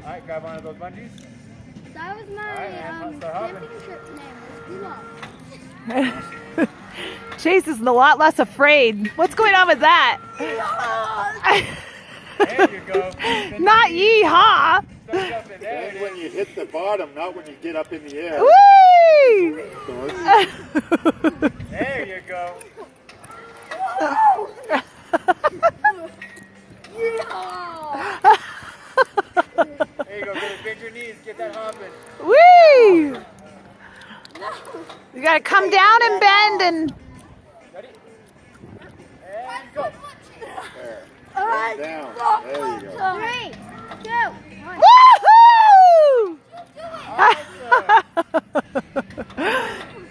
Alright, grab one of those bungees. That was my championship name. Chase is a lot less afraid. What's going on with that? There you go. Not yeehaw. That's when you hit the bottom, not when you get up in the air. Whee! There you go. There you go. Bend your knees. Get that hopping. Whee! You gotta come down and bend and. Ready? And go. There. Alright. Down. There you go. 3, 2, 1. Woohoo! Awesome.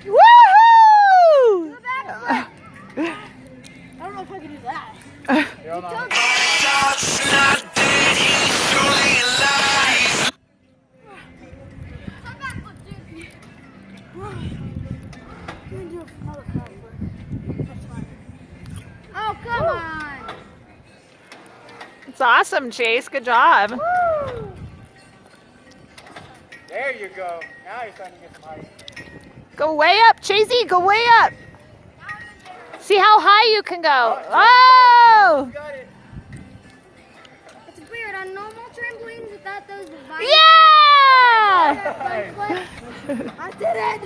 Woohoo! I don't know if I can do that. Here, hold on. Oh, come on. It's awesome, Chase. Good job. Woo. There you go. Now you're starting to get some height. Go way up, Chasey. Go way up. See how high you can go. Oh! You got it. It's weird. On normal trampolines without those dividers. Yeah! I did it.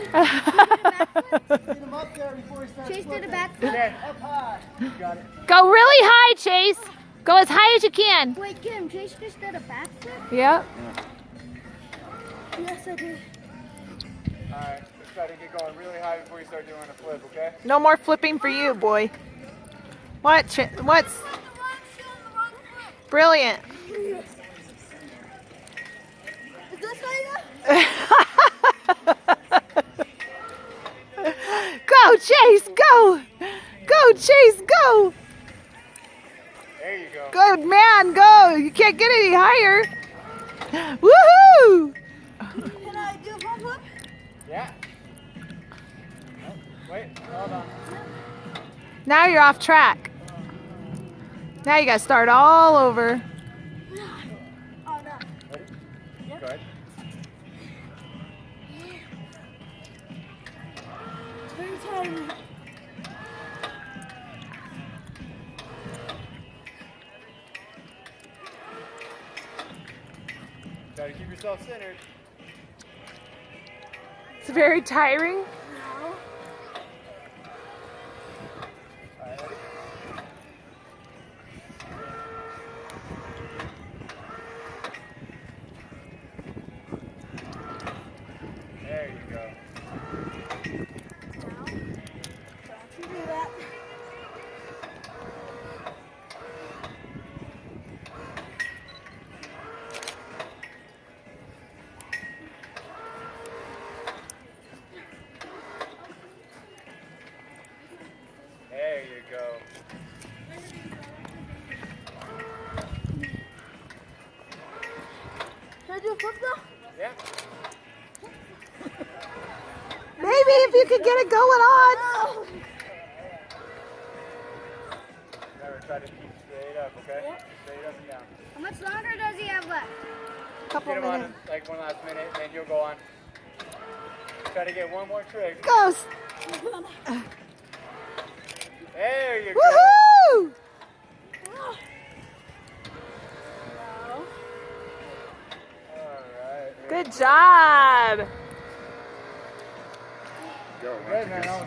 Get him up there before he starts Chase did a flipping. backflip. There. Up high. You got it. Go really high, Chase. Go as high as you can. Wait, Kim, Chase just did a backflip? Yep. Yes, I did. Alright. Let's try to get going really high before you start doing a flip, okay? No more flipping for you, boy. What's brilliant? Is this how you Go, Chase, go! Go, Chase, go! There you go. Good man, go! You can't get any higher. Woohoo! Can I do a front flip? Yeah. Oh, wait, hold on. Now you're off track. Now you gotta start all over. Oh, no. Ready? Go ahead. It's very tiring. Try to keep yourself centered. It's very tiring. No. Alright, ready? There you go. Don't you do that. There you go. Can I do a flip now? Yeah. Maybe if you could get it going on. No. Remember, try to keep straight up, okay? Yep. Straight up and down. How much longer does he have left? Couple Get him on minutes. like one last minute, and you'll go on. Try to get one more trick. Go! There you go. Woohoo! No. Alright. Good job. Go. Good, man.